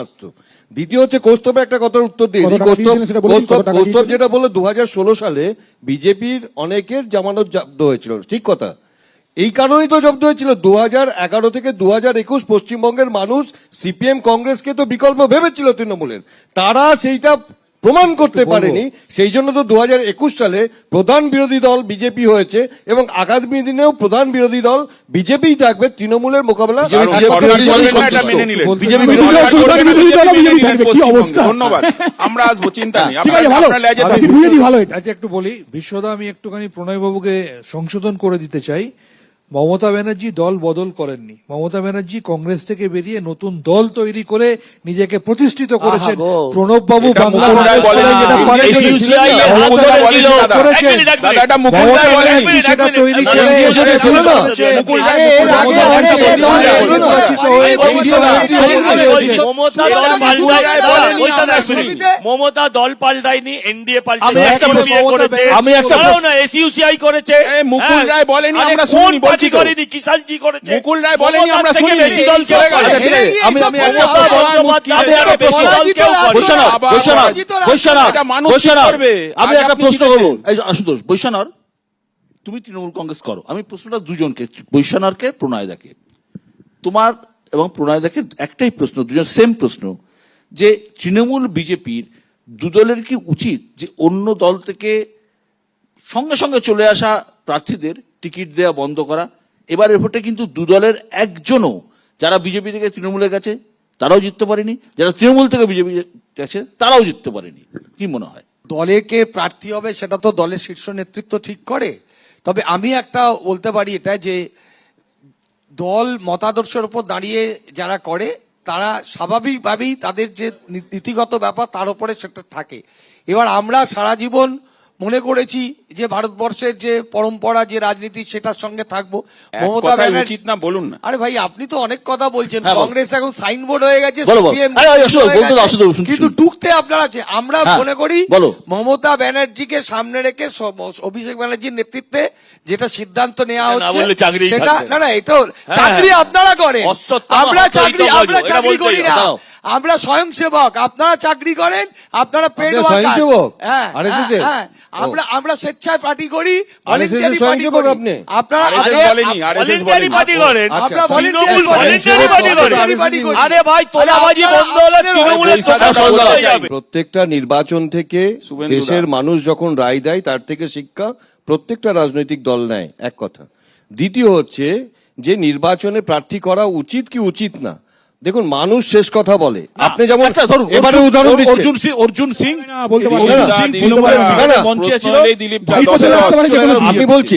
আসতো। দ্বিতীয় হচ্ছে কৌস্তবে একটা কথার উত্তর দিই। কৌস্তব যেটা বললো 2016 সালে বিজেপির অনেকের জামানত জব্দ হয়েছিল, ঠিক কথা। এই কারণেই তো জব্দ হয়েছিল। 2011 থেকে 2021 পশ্চিমবঙ্গের মানুষ সিপিএম কংগ্রেসকে তো বিকল্প ভেবেছিল তৃণমূলের, তারা সেইটা প্রমাণ করতে পারেনি। সেই জন্য তো 2021 সালে প্রধান বিরোধী দল বিজেপি হয়েছে এবং আগামী দিনেও প্রধান বিরোধী দল বিজেপি থাকবে। তৃণমূলের মোকাবেলা ধন্যবাদ, আমরা আসবো, চিন্তা নেই। একটু বলি বিশ্বদা, আমি একটুখানি প্রণয় বাবুকে সংশোধন করে দিতে চাই। মমতা ব্যানার্জি দল বদল করেননি। মমতা ব্যানার্জি কংগ্রেস থেকে বেরিয়ে নতুন দল তৈরি করে নিজেকে প্রতিষ্ঠিত করেছেন। প্রণব বাবু বাংলা মমতা দল পাল্টায়নি, এনডিএ পাল্টায়নি, এসইউসিআই করেছে। মুকুল রায় বলেনি আমরা শুনি, বলছি তো কিষাণজি করেছে। মুকুল রায় বলেনি আমরা শুনি, বেশি দল চলে গেছে। আমি একটা প্রশ্ন করবো, আশুতোষ বৈশ্বনাথ, তুমি তৃণমূল কংগ্রেস করো, আমি প্রশ্নটা দুজনকে, বৈশ্বনাথকে প্রণয়দাকে, তোমার এবং প্রণয়দাকে একটাই প্রশ্ন, দুজন সেম প্রশ্ন, যে তৃণমূল বিজেপির দুদলের কি উচিত যে অন্য দল থেকে সঙ্গে সঙ্গে চলে আসা প্রার্থীদের টিকিট দেওয়া বন্ধ করা? এবারের ভোটে কিন্তু দুদলের একজনও, যারা বিজেপি থেকে তৃণমূলের কাছে তারাও জিততে পারেনি, যারা তৃণমূল থেকে বিজেপি কাছে তারাও জিততে পারেনি। কি মনে হয় দলে কে প্রার্থী হবে সেটা তো দলের শীর্ষ নেতৃত্ব ঠিক করে। তবে আমি একটা বলতে পারি এটা, যে দল মতাদর্শের উপর দাঁড়িয়ে যারা করে তারা স্বাভাবিকভাবেই তাদের যে নীতিগত ব্যাপার তার উপরে সেটা থাকে। এবার আমরা সারা জীবন মনে করেছি যে ভারতবর্ষের যে পরম্পরা, যে রাজনীতি, সেটার সঙ্গে থাকবো। মমতা ব্যানার্জি না বলুন না, আরে ভাই আপনি তো অনেক কথা বলছেন। কংগ্রেস এখন সাইনবোর্ড হয়ে গেছে, কিন্তু টুকতে আপনারা আছে। আমরা মনে করি মমতা ব্যানার্জিকে সামনে রেখে অভিষেক ব্যানার্জির নেতৃত্বে যেটা সিদ্ধান্ত নেওয়া হচ্ছে সেটা না, এটাও চাকরি আপনারা করেন, আমরা চাকরি করি না, আমরা স্বয়ংসেবক। আপনারা চাকরি করেন, আপনারা পেড ওয়ার্কার। হ্যাঁ, আমরা স্বেচ্ছায় পার্টি করি, ভলান্টিয়ারি পার্টি করি। আপনারা ভলান্টিয়ারি পার্টি করেন, আপনারা ভলান্টিয়ারি পার্টি করেন। আরে ভাই, তোলাবাজি বন্ধ হলে তৃণমূলের হয়ে যাবে। প্রত্যেকটা নির্বাচন থেকে দেশের মানুষ যখন রায় দেয় তার থেকে শিক্ষা প্রত্যেকটা রাজনৈতিক দল নেয়, এক কথা। দ্বিতীয় হচ্ছে যে নির্বাচনে প্রার্থী করা উচিত কি উচিত না, দেখুন মানুষ শেষ কথা বলে। আপনি যেমন এবারে উদাহরণ দিচ্ছেন অর্জুন সিং, আমি বলছি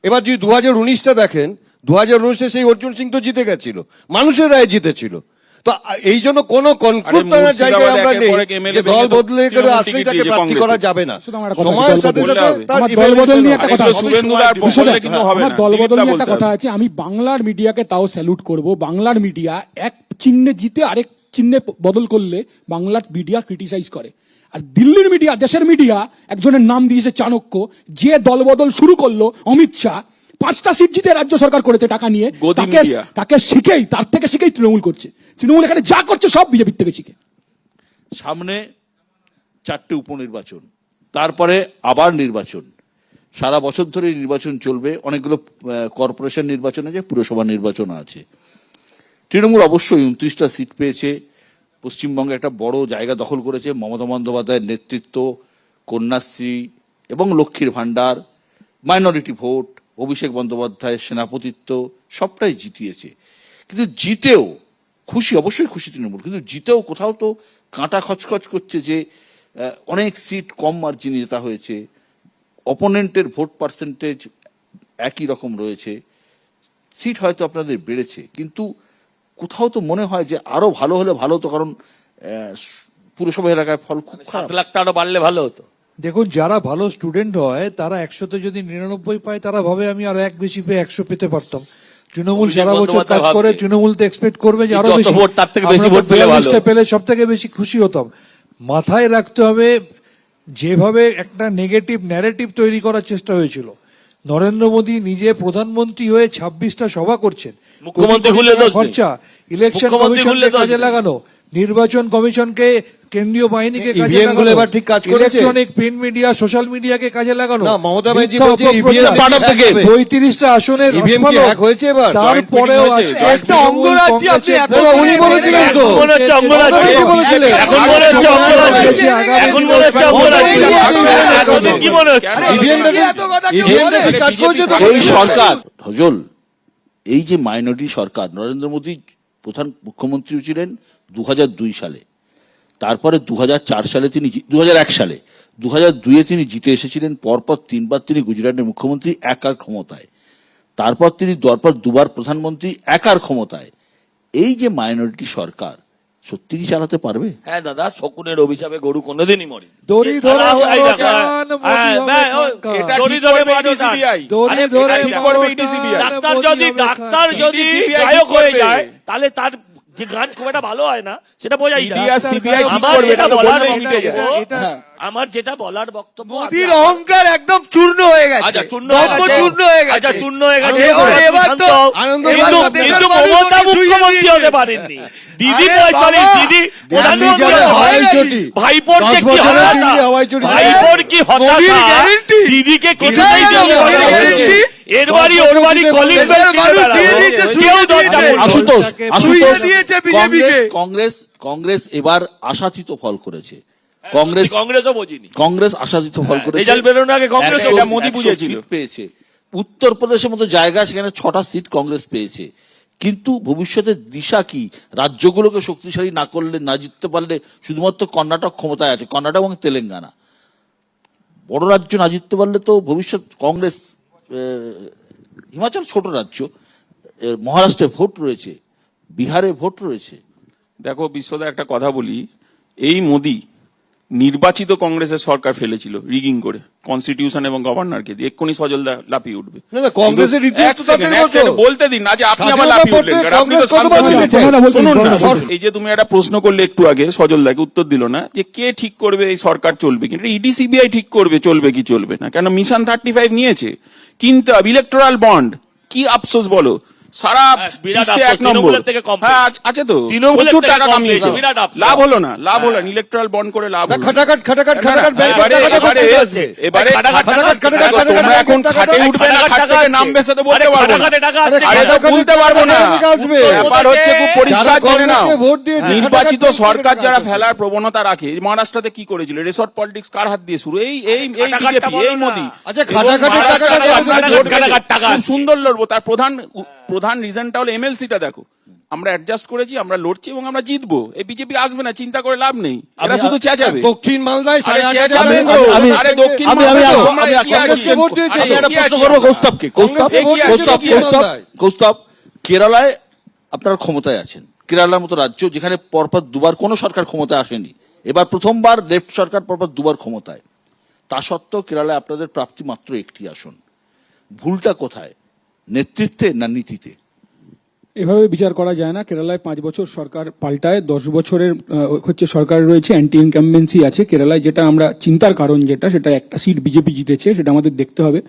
এবার যদি 2019টা দেখেন, 2019-এ সেই অর্জুন সিং তো জিতে গেছিল, মানুষের রায় জিতেছিল। তো এই জন্য কোন কনক্লুড করার জায়গায় আমরা নেই যে দল বদলে করে আসলেই তাকে প্রার্থী করা যাবে না। সময়ের সাথে সাথে তার দল বদল নিয়ে একটা কথা আছে। আমি বাংলার মিডিয়াকে তাও স্যালুট করব। বাংলার মিডিয়া এক চিহ্নে জিতে আরেক চিহ্নে বদল করলে বাংলার মিডিয়া ক্রিটিসাইজ করে। আর দিল্লির মিডিয়া, দেশের মিডিয়া একজনের নাম দিয়েছে চাণক্য, যে দল বদল শুরু করলো অমিত শাহ, 5টা সিট জিতে রাজ্য সরকার করেছে টাকা নিয়ে, তাকে শিখেই, তার থেকে শিখেই তৃণমূল করছে। তৃণমূল এখানে যা করছে সব বিজেপির থেকে শিখে। সামনে 4টে উপনির্বাচন, তারপরে আবার নির্বাচন, সারা বছর ধরে নির্বাচন চলবে। অনেকগুলো কর্পোরেশন নির্বাচন আছে, পুরসভা নির্বাচন আছে। তৃণমূল অবশ্যই 29টা সিট পেয়েছে, পশ্চিমবঙ্গে একটা বড় জায়গা দখল করেছে। মমতা বন্দ্যোপাধ্যায়ের নেতৃত্ব, কন্যাশ্রী এবং লক্ষ্মীর ভান্ডার, মাইনরিটি ভোট, অভিষেক বন্দ্যোপাধ্যায়ের সেনাপতিত্ব সবটাই জিতিয়েছে। কিন্তু জিতেও খুশি, অবশ্যই খুশি তৃণমূল, কিন্তু জিতেও কোথাও তো কাঁটা খচখচ করছে যে অনেক সিট কম মার্জিনে জেতা হয়েছে, অপোনেন্টের ভোট পার্সেন্টেজ একই রকম রয়েছে, সিট হয়তো আপনাদের বেড়েছে, কিন্তু কোথাও তো মনে হয় যে আরো ভালো হলে ভালো হতো, কারণ পুরসভা এলাকায় ফল খুব খারাপ। 7 লাখটা আরো বাড়লে ভালো হতো। দেখুন, যারা ভালো স্টুডেন্ট হয় তারা 100তে যদি 99 পায়, তারা ভাবে আমি আরো 1 বেশি পেয়ে 100 পেতে পারতাম। তৃণমূল সারা বছর কাজ করে, তৃণমূল তো এক্সপেক্ট করবে যে আরো বেশি ভোট, তার থেকে বেশি ভোট পেলে সব থেকে বেশি খুশি হতাম। মাথায় রাখতে হবে, যেভাবে একটা নেগেটিভ ন্যারেটিভ তৈরি করার চেষ্টা হয়েছিল নরেন্দ্র মোদী নিজে প্রধানমন্ত্রী হয়ে 26টা সভা করছেন, মুখ্যমন্ত্রী কোটি কোটি হলে টাকা দোষ নেই। খরচা, ইলেকশন মুখ্যমন্ত্রী হলে কমিশনকে দোষ কাজে নেই। লাগানো, নির্বাচন কমিশনকে, কেন্দ্রীয় বাহিনীকে কাজে EVM গুলো লাগানো, এবার ঠিক কাজ করেছে? ইলেকট্রনিক প্রিন্ট মিডিয়া, সোশ্যাল মিডিয়াকে কাজে লাগানো, না, মমতা ব্যানার্জি মিথ্যা বলছে অপপ্রচার, EVM part of the game। 35টা আসনের EVM কি রসমালো, hack হয়েছে এবার? তারপরেও Joint meeting আজকে হয়েছে। একটা অঙ্গরাজ্যে আপনি এত না, উনি বলেছিলেন তো। এখন মনে হচ্ছে অঙ্গরাজ্য। কি বলেছিলেন? এখন মনে হচ্ছে অঙ্গরাজ্য। এখন মনে হচ্ছে অঙ্গরাজ্য। এতদিন কি মনে হচ্ছে? EVM টা কি- এত কথা কেউ EVM টা বলে? কি কাজ করেছে তো? এই সরকার হজল, এই যে মাইনরিটি সরকার, নরেন্দ্র মোদী প্রধান মুখ্যমন্ত্রী ছিলেন 2002 সালে, তারপরে 2004 সালে তিনি 2001 সালে, 2002-এ তিনি জিতে এসেছিলেন, পরপর 3বার তিনি গুজরাটের মুখ্যমন্ত্রী একার ক্ষমতায়, তারপর তিনি দুবার প্রধানমন্ত্রী একার ক্ষমতায়। এই যে মাইনরিটি সরকার সত্যি কি চালাতে পারবে? হ্যাঁ দাদা, শকুনের অভিশাপে গরু কোনোদিনই মরে। দড়ি ধরে এই মারো দেখো, কান, হ্যাঁ, মোদি হ্যাঁ, হবে ওই, কাঙ্কা। এটা দড়ি ঠিক ধরে করবে মারো কান। EDCBI। দড়ি আরে, ধরে এটা ঠিক মারো করবে কান, EDCBI। ডাক্তার মোদি যদি হবে ডাক্তার কাঙ্কা। যদি EDCBI গায়ক ঠিক হয়ে করবে। যায়, তাহলে তার যে গান খুব একটা ভালো হয় না, সেটা বোঝাই ED যায়। আর CBI ঠিক আমার করবে, যেটা এটা তো বলার বলতে মিটে যায়। বক্তব্য, এটা- আমার যেটা বলার বক্তব্য, মোদির অহংকার একদম চূর্ণ হয়ে গেছে, আচ্ছা চূর্ণ দম্ভ হয়ে গেছে। চূর্ণ হয়ে গেছে। আচ্ছা চূর্ণ হয়ে গেছে। এবার তো আনন্দ কিন্তু এবার তো দেশের কিন্তু মানুষ মমতা ওকে শুইয়ে মুখ্যমন্ত্রী দিয়েছে। হতে পারেননি। দিদি আরে সরি, বাবা, দিদি প্রধানমন্ত্রী যাবে হতে হাওয়াই পারেননি। চটি। ভাইপোর যে 10 কি বছরে হতাশা, দিল্লি হাওয়াই চটি। ভাইপোর কি মোদির হতাশা, guarantee। দিদিকে কোথায় কিছুতেই গেল দিতে মোদির পারবে না। guarantee? এর বাড়ি ওর বাড়ি কলিং বেল দেশের টিপে মানুষ বেড়াবে। দিয়ে দিয়েছে, কেউ শুইয়ে দরজা দিয়েছে। খুলবে না। আশুতোষ, আশুতোষ, দিয়েছে BJP কে। কংগ্রেস এবার আশাতীত ফল করেছে। কংগ্রেস কংগ্রেসও বোঝেনি। কংগ্রেস আশাতীত ফল করেছে। রেজাল্ট বেরোনোর আগে কংগ্রেস 100 এটা মোদি 100 বুঝেছিল। সিট পেয়েছে। উত্তরপ্রদেশের মতো জায়গা, সেখানে 6টা সিট কংগ্রেস পেয়েছে। কিন্তু ভবিষ্যতের দিশা কি? রাজ্যগুলোকে শক্তিশালী না করলে, না জিততে পারলে, শুধুমাত্র কর্ণাটক ক্ষমতায় আছে, কর্ণাটক এবং তেলেঙ্গানা, বড় রাজ্য না জিততে পারলে তো ভবিষ্যৎ কংগ্রেস, হিমাচল ছোট রাজ্য, মহারাষ্ট্রে ভোট রয়েছে, বিহারে ভোট রয়েছে। দেখো বিশ্বদা, একটা কথা বলি, এই মোদি নির্বাচিত কংগ্রেসের সরকার ফেলেছিল রিগিং করে, কনস্টিটিউশন এবং গভর্নরকে দিয়ে। এক্ষুনি সজল লাফিয়ে উঠবে। না, না, কংগ্রেসের ইতিহাস এক তো সেকেন্ড, তাদের এক সেকেন্ড, মতো। বলতে দিন না যে আপনি আবার স্বাধীনতা লাফিয়ে উঠলেন, পড়তে কারণ আপনি তো কংগ্রেস শান্ত কতবার ছিলেন। জিতেছে? শুনুন না, বলুন। এই যে তুমি একটা প্রশ্ন করলে একটু আগে সজল দাকে উত্তর দিল না, যে কে ঠিক করবে এই সরকার চলবে কি, EDCBI ঠিক করবে চলবে কি চলবে না। কেন মিশন 35 নিয়েছে, কিন্তু ইলেকটোরাল বন্ড, কি আফসোস বলো, সারা বিরাট বিশ্বে আফসোস, 1 নম্বর। তৃণমূলের থেকে কম হ্যাঁ আছে তো, তৃণমূলের প্রচুর থেকে টাকা কম কামিয়েছে, পেয়েছে, বিরাট আফসোস। লাভ হলো না, লাভ হলো না, ইলেকট্রাল বন্ড করে লাভ না, হলো না। খাটাখাট এবারে তোমরা এখন খাটে উঠবে না, খাট থেকে নামবে সে তো বলতে পারবো না। আরে এটা বলতে পারবো না। ব্যাপার হচ্ছে খুব পরিষ্কার জেনে নাও, নির্বাচিত সরকার যারা ফেলার প্রবণতা রাখে, মহারাষ্ট্রতে কি করেছিল, রিসর্ট পলিটিক্স কার হাত দিয়ে শুরু, এই বিজেপি, এই মোদি। আচ্ছা, এবং খাটাখাটি মহারাষ্ট্রে টাকাটা আপনারা কেন জোট খাটাখাট গেছে। টাকা খুব আছে। সুন্দর লড়বো, তার প্রধান রিজনটা হলো MLC-টা দেখো, আমরা অ্যাডজাস্ট করেছি, আমরা লড়ছি এবং আমরা জিতবো। এই বিজেপি আসবে না, চিন্তা করে লাভ নেই, এরা শুধু চেঁচাবে। দক্ষিণ মালদায় আরে 8,500 চেঁচাবে তো। আমি- আরে দক্ষিণ আমি- মালদায় আমি- তোমরা আমি- এগিয়ে আমি- আছি। ভোট দিয়েছি। আরে আমি একটা এগিয়ে প্রশ্ন আছি করবো আমরা। কৌস্তবকে। কৌস্তব, কেরালায় আপনারা ক্ষমতায় আছেন, কেরালার মতো রাজ্য যেখানে পরপর দুবার কোনো সরকার ক্ষমতায় আসেনি, এবার প্রথমবার লেফট সরকার পরপর দুবার ক্ষমতায়, তা সত্ত্বেও কেরালায় আপনাদের প্রাপ্তি মাত্র 1টি আসন। ভুলটা কোথায়, নেতৃত্বে না নীতিতে? এভাবে বিচার করা যায় না। কেরালায় 5 বছর সরকার পাল্টায়, 10 বছরের হচ্ছে সরকার রয়েছে, অ্যান্টি ইনকামবেন্সি আছে কেরালায়। যেটা আমরা চিন্তার কারণ, যেটা সেটা একটা সিট বিজেপি জিতেছে, সেটা আমাদের দেখতে হবে,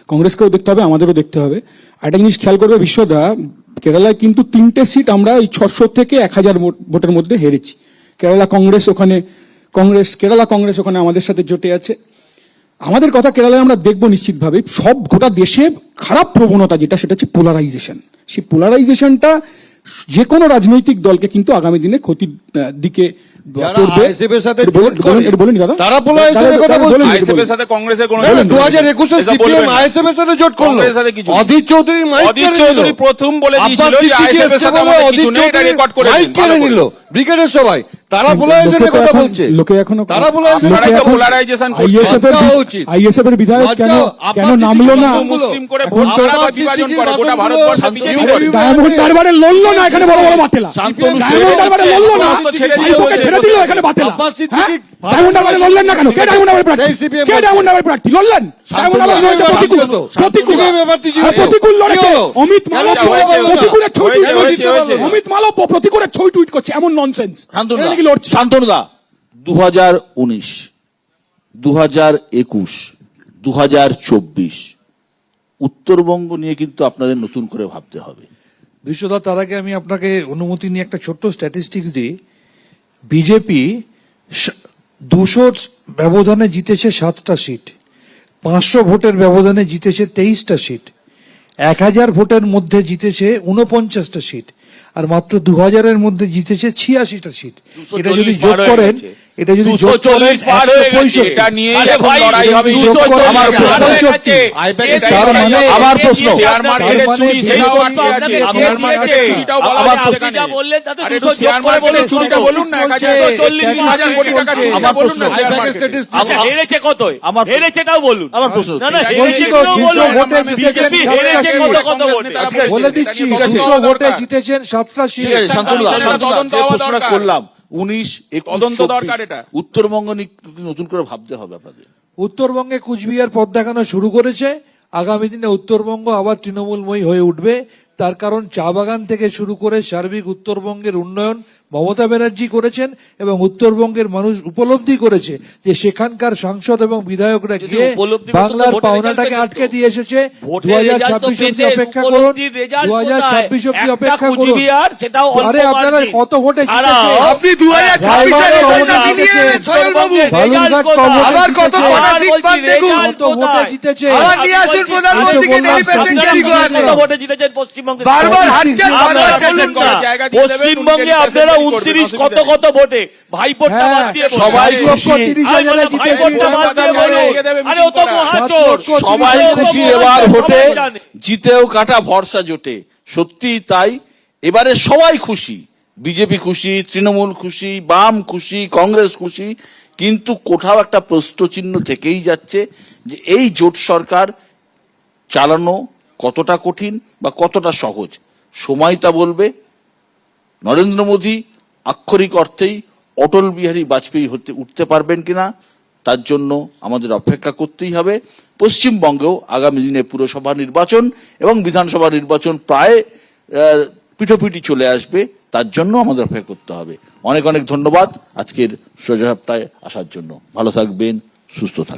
কংগ্রেসকেও দেখতে হবে, আমাদেরও দেখতে হবে। একটা জিনিস খেয়াল করবে বিশ্বদা, কেরালায় কিন্তু 3টে সিট আমরা এই 600 থেকে 1000 ভোটের মধ্যে হেরেছি। কেরালা কংগ্রেস ওখানে আমাদের সাথে জোটে আছে। আমাদের কথা কেরালায় আমরা দেখবো নিশ্চিতভাবে। সব গোটা দেশে খারাপ প্রবণতা যেটা, সেটা হচ্ছে পোলারাইজেশন। সেই পোলারাইজেশনটা যে কোনো রাজনৈতিক দলকে কিন্তু আগামী দিনে ক্ষতির দিকে যারা করবে। ISF এর সাথে বলুন, জোট করে, এটা বলুন দাদা। তারা polarization এর কথা বলছে। ISF এর সাথে কংগ্রেসের কোনো 2021 এসব বলবেন CPM না। ISF এর সাথে জোট করলো। কংগ্রেসের সাথে কিছু নেই। অধীর চৌধুরী মাইক অধীর কেড়ে চৌধুরী নিল। প্রথম বলে দিয়েছিল আব্বাস যে সিদ্দিকী ISF এর এসছে সাথে বলে আমাদের অধীর কিছু নেই, এটা চৌধুরী রেকর্ড করে মাইক দিন, কেড়ে ভালো করে। নিল ব্রিগেডের সবাই। তারা polarization এর কথা বলছে। লোকে এখনো তারা polarization আপনারা এর তো কথা বলছে। polarization করছেন। লজ্জা হওয়া উচিত। আইএসএফ এর বিধায়ক লজ্জা, কেন আব্বাস নামলো না? সিদ্দিকী মুসলিম করে এখন ভোট তো করা বা আব্বাস বিভাজন সিদ্দিকীর করে, গোটা বাসনগুলো ভারতবর্ষে বিজেপি করে। ডায়মন্ড দরবারে লড়লো না, এখানে বড় বড় বাতেলা। শান্তনু ডায়মন্ড দরবারে লড়লো না, সমস্ত ছেড়ে দিয়ে ভাইপোকে বলছে, ছেড়ে দিল, এখানে বাতেলা। আব্বাস সিদ্দিকী হ্যাঁ? ডায়মন্ড দরবারে লড়লেন না কেন? কে ডায়মন্ড দরবারে প্রার্থী? সেই CPM কে ডায়মন্ড দরবারে প্রার্থী? লড়লেন? ডায়মন্ড দরবারে লড়েছে প্রতিকূল। প্রতিকূল। CPM এর প্রার্থী আর প্রতিকূল লড়েছে। কি হলো? অমিত মালব্য হয়েছে, প্রতিকূলের ছবি হয়েছে, হয়েছে, হয়েছে। অমিত মালব্য প্রতিকূলের ছবি টুইট করছে, এমন ননসেন্স। শান্তনুদা, 2019, 2021, 2024 উত্তরবঙ্গ নিয়ে কিন্তু আপনাদের নতুন করে ভাবতে হবে। বিশ্বদা, তার আগে আমি আপনাকে অনুমতি নিয়ে একটা ছোট্ট স্ট্যাটিস্টিক্স দিই। বিজেপি 200 ব্যবধানে জিতেছে 7টা সিট, 500 ভোটের ব্যবধানে জিতেছে 23টা সিট, 1000 ভোটের মধ্যে জিতেছে 49টা সিট, আর মাত্র 2000-এর মধ্যে জিতেছে 86টা সিট। এটা যদি যোগ করেন, এটা যদি যোগ করেন 165, এটা নিয়ে আরে ভাই, লড়াই হবে। যোগ করেন আমার 165। তার মানে আমার প্রশ্ন, শেয়ার মার্কেটের মানে চুরি সেটাও আটকে আছে। শেয়ার মার্কেটের চুরিটাও বলা আমার হচ্ছে আপনি এখানে। যা বললেন তাতে আর 200 একটু শেয়ার যোগ করে বলুন, মার্কেটের চুরিটা বলুন না, 1040,000 কোটি টাকা চুরিটা আমার বলুন না প্রশ্ন, শেয়ার মার্কেটে। আচ্ছা, হেরেছে কত? আমার- হেরেছেটাও বলুন। আমার প্রশ্ন, না না, ঠিক আছে, হেরেছে এই কত 200 বলুন। ভোটে জিতেছেন বিজেপি 7টা হেরেছে সিট। কত ভোটে? আচ্ছা, বলে দিচ্ছি, ঠিক আছে, 200 ভোটে জিতেছেন 7টা সিট। ঠিক আছে, শান্তনুল্লাহ, এটা শান্তনুল্লাহ, তদন্ত যে হওয়া প্রশ্নটা দরকার। করলাম 19, 21, তদন্ত 24, দরকার এটা। উত্তরবঙ্গ নিয়ে নতুন করে ভাবতে হবে আপনাদের। উত্তরবঙ্গে কুচবিহার পথ দেখানো শুরু করেছে। আগামী দিনে উত্তরবঙ্গ আবার তৃণমূলময়ী হয়ে উঠবে। তার কারণ চা বাগান থেকে শুরু করে সার্বিক উত্তরবঙ্গের উন্নয়ন মমতা ব্যানার্জি করেছেন, এবং উত্তরবঙ্গের মানুষ উপলব্ধি করেছে যে সেখানকার সাংসদ এবং বিধায়করা যদি গিয়ে উপলব্ধি করতো তো বাংলার ভোটের পাওনাটাকে রেজাল্ট আটকে পেতো। দিয়ে এসেছে। ভোটের রেজাল্ট তো 2026 অব্দি পেতেন, অপেক্ষা করুন, উপলব্ধির রেজাল্ট 2026 অব্দি কোথায়? অপেক্ষা একটা করুন। কুচবিহার, সেটাও অল্প আরে আপনারা মার্জিন। কত ভোটে ছাড়াও জিতেছে? আপনি 2026-এর রেজাল্টটা মিলিয়ে নেন, সোহেল বাবু। বালুরঘাট কত ভোটে আবার কত জিতেছে? কটা সিট বাদ দেখুন। কত ভোটে জিতেছে? আবার নিয়ে আসুন প্রধানমন্ত্রীকে বললাম, ডেলি প্যাসেঞ্জারি আপনারা করাতে। কত ভোটে জিতেছেন পশ্চিমবঙ্গে? বারবার হারছেন, বারবার আপনারা বলুন বলুন না। না। জায়গা দিয়ে দেবেন, পশ্চিমবঙ্গে উনি আপনারা ডেলি করবেন, 29 অসুবিধা কত নেই। কত ভোটে ভাইপোটটা হ্যাঁ, বাদ দিয়ে বলুন। সবাই 7,30,000 আরে জিতেছে। ভাইপোটটা বাদ দিয়ে বলুন। আরে ও তো মহাচোর। সবাই ও তো খুশি মহাচোর, এবার ভোটে, সবাই জানে। জিতেও কাটা ভরসা জোটে। সত্যি তাই, এবারে সবাই খুশি, বিজেপি খুশি, তৃণমূল খুশি, বাম খুশি, কংগ্রেস খুশি, কিন্তু কোথাও একটা প্রশ্নচিহ্ন থেকেই যাচ্ছে যে এই জোট সরকার চালানো কতটা কঠিন বা কতটা সহজ। সময় তা বলবে। নরেন্দ্র মোদী আক্ষরিক অর্থেই অটল বিহারী বাজপেয়ী হতে উঠতে পারবেন কিনা, তার জন্য আমাদের অপেক্ষা করতেই হবে। পশ্চিমবঙ্গেও আগামী দিনে পুরসভা নির্বাচন এবং বিধানসভা নির্বাচন প্রায় পিঠোপিঠি চলে আসবে, তার জন্য আমাদের অপেক্ষা করতে হবে। অনেক অনেক ধন্যবাদ আজকের সোজা সাপটায় আসার জন্য। ভালো থাকবেন, সুস্থ থাকবেন।